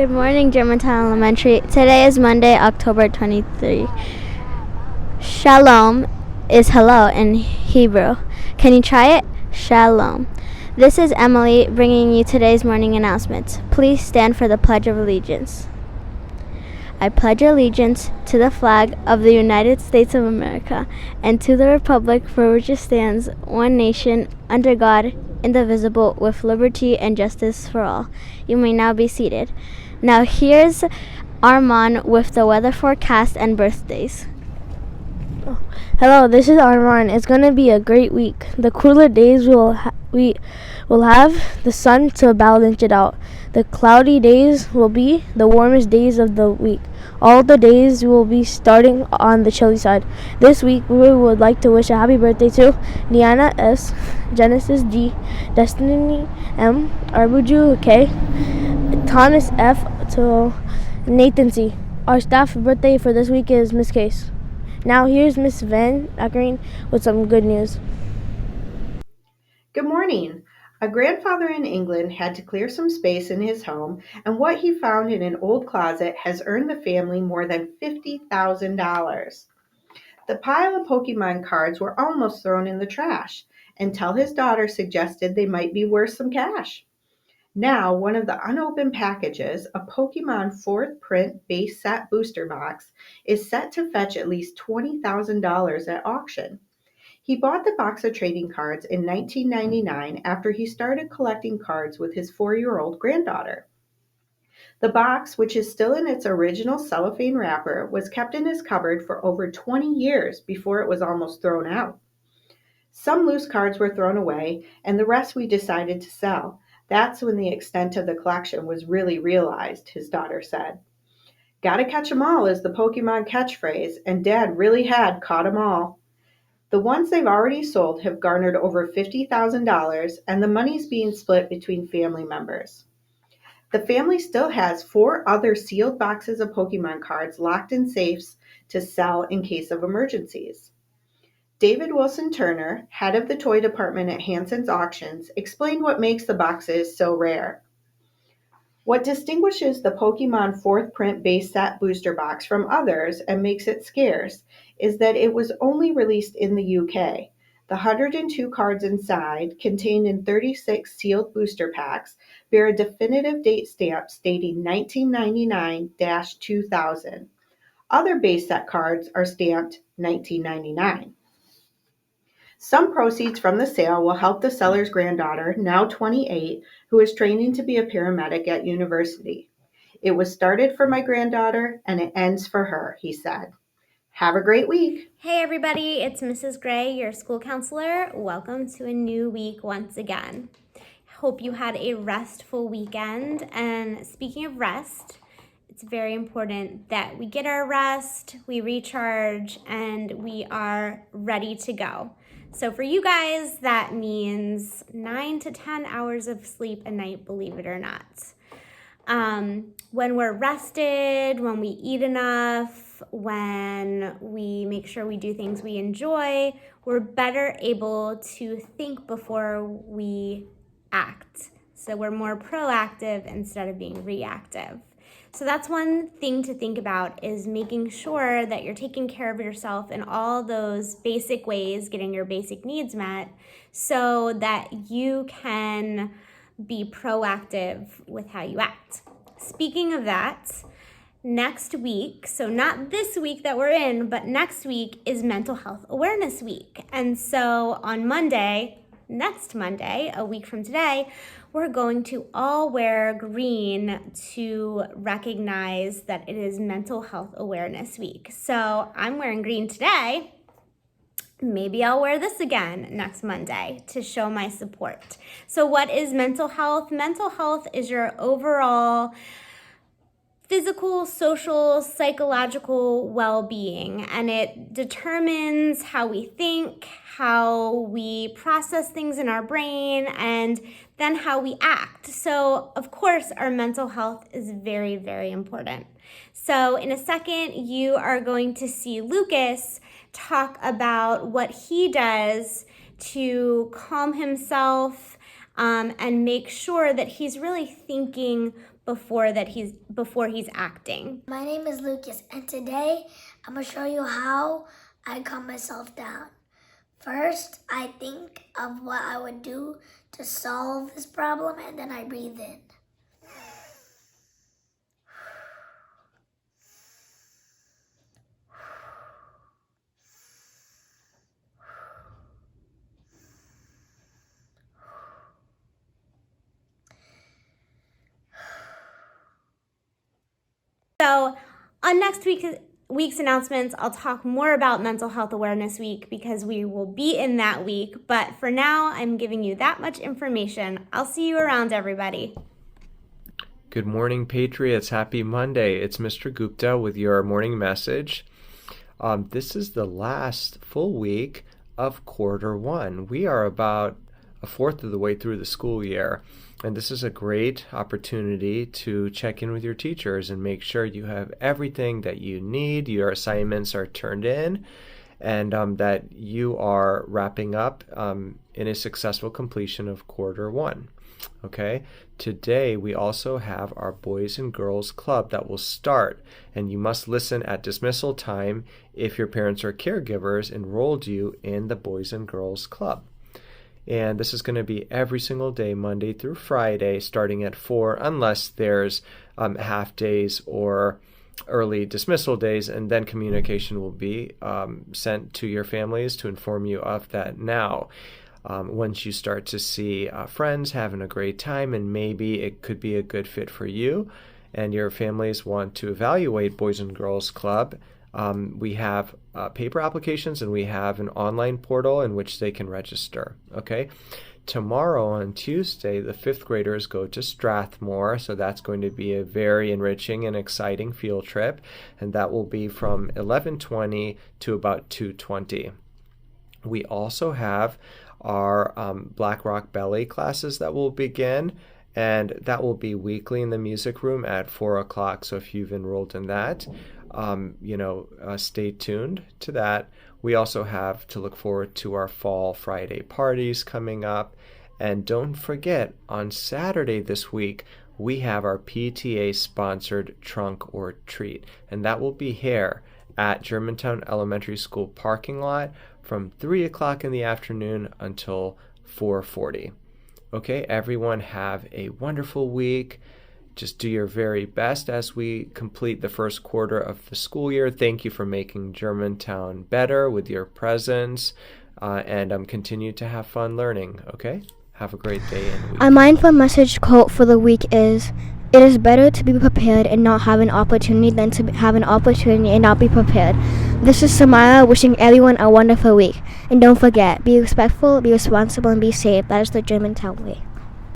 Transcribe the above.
Good morning, Germantown Elementary. Today is Monday, October 23. Shalom is hello in Hebrew. Can you try it? Shalom. This is Emily bringing you today's morning announcements. Please stand for the Pledge of Allegiance. I pledge allegiance to the flag of the United States of America and to the republic for which it stands, one nation, under God, indivisible, with liberty and justice for all. You may now be seated. Now here's Armand with the weather forecast and birthdays. Hello, this is Armand. It's going to be a great week. The cooler days we will have the sun to balance it out. The cloudy days will be the warmest days of the week. All the days will be starting on the chilly side. This week we would like to wish a happy birthday to Niana S, Genesis G, Destiny M, Arbuju K, Thomas F, to Nathan C. Our staff birthday for this week is Miss Case. Now here's Miss Van Ackering with some good news. Good morning. A grandfather in England had to clear some space in his home, and what he found in an old closet has earned the family more than $50,000. The pile of Pokemon cards were almost thrown in the trash until his daughter suggested they might be worth some cash. Now, one of the unopened packages, a Pokemon 4th print base set booster box, is set to fetch at least $20,000 at auction. He bought the box of trading cards in 1999 after he started collecting cards with his 4-year-old granddaughter. The box, which is still in its original cellophane wrapper, was kept in his cupboard for over 20 years before it was almost thrown out. Some loose cards were thrown away, and the rest we decided to sell. That's when the extent of the collection was really realized, his daughter said. Gotta catch 'em all is the Pokemon catchphrase, and Dad really had caught 'em all. The ones they've already sold have garnered over $50,000, and the money's being split between family members. The family still has 4 other sealed boxes of Pokemon cards locked in safes to sell in case of emergencies. David Wilson Turner, head of the toy department at Hanson's Auctions, explained what makes the boxes so rare. What distinguishes the Pokemon 4th print base set booster box from others and makes it scarce is that it was only released in the UK. The 102 cards inside, contained in 36 sealed booster packs, bear a definitive date stamp stating 1999-2000. Other base set cards are stamped 1999. Some proceeds from the sale will help the seller's granddaughter, now 28, who is training to be a paramedic at university. It was started for my granddaughter and it ends for her, he said. Have a great week. Hey everybody, it's Mrs. Gray, your school counselor. Welcome to a new week once again. Hope you had a restful weekend. And speaking of rest, it's very important that we get our rest, we recharge, and we are ready to go. So for you guys, that means 9 to 10 hours of sleep a night, believe it or not. When we're rested, when we eat enough, when we make sure we do things we enjoy, we're better able to think before we act. So we're more proactive instead of being reactive. So that's one thing to think about, is making sure that you're taking care of yourself in all those basic ways, getting your basic needs met, so that you can be proactive with how you act. Speaking of that, next week, so not this week that we're in, but next week is Mental Health Awareness Week. And so on Monday, next Monday, a week from today, we're going to all wear green to recognize that it is Mental Health Awareness Week. So I'm wearing green today. Maybe I'll wear this again next Monday to show my support. So what is mental health? Mental health is your overall physical, social, psychological well-being, and it determines how we think, how we process things in our brain, and then how we act. So, of course, our mental health is very, very important. So in a second, you are going to see Lucas talk about what he does to calm himself and make sure that he's really thinking before he's acting. My name is Lucas, and today I'm going to show you how I calm myself down. First, I think of what I would do to solve this problem, and then I breathe in. So on next week's announcements, I'll talk more about Mental Health Awareness Week because we will be in that week. But for now, I'm giving you that much information. I'll see you around, everybody. Good morning, Patriots. Happy Monday. It's Mr. Gupta with your morning message. This is the last full week of quarter one. We are about a fourth of the way through the school year. And this is a great opportunity to check in with your teachers and make sure you have everything that you need, your assignments are turned in, and that you are wrapping up in a successful completion of quarter one. Okay, today we also have our Boys and Girls Club that will start, and you must listen at dismissal time if your parents or caregivers enrolled you in the Boys and Girls Club. And this is going to be every single day, Monday through Friday, starting at 4, unless there's half days or early dismissal days, and then communication will be sent to your families to inform you of that now. Once you start to see friends having a great time, and maybe it could be a good fit for you, and your families want to evaluate Boys and Girls Club, we have paper applications, and we have an online portal in which they can register. Okay. Tomorrow on Tuesday, the 5th graders go to Strathmore, so that's going to be a very enriching and exciting field trip, and that will be from 11:20 to about 2:20. We also have our Black Rock Ballet classes that will begin, and that will be weekly in the music room at 4 o'clock. So if you've enrolled in that, stay tuned to that. We also have to look forward to our Fall Friday parties coming up. And don't forget, on Saturday this week, we have our PTA-sponsored Trunk or Treat. And that will be here at Germantown Elementary School parking lot from 3 o'clock in the afternoon until 4:40. Okay, everyone have a wonderful week. Just do your very best as we complete the first quarter of the school year. Thank you for making Germantown better with your presence, and continue to have fun learning, okay? Have a great day and week. Our mindful message quote for the week is, "It is better to be prepared and not have an opportunity than to have an opportunity and not be prepared." This is Samaya wishing everyone a wonderful week. And don't forget, be respectful, be responsible, and be safe. That is the Germantown way.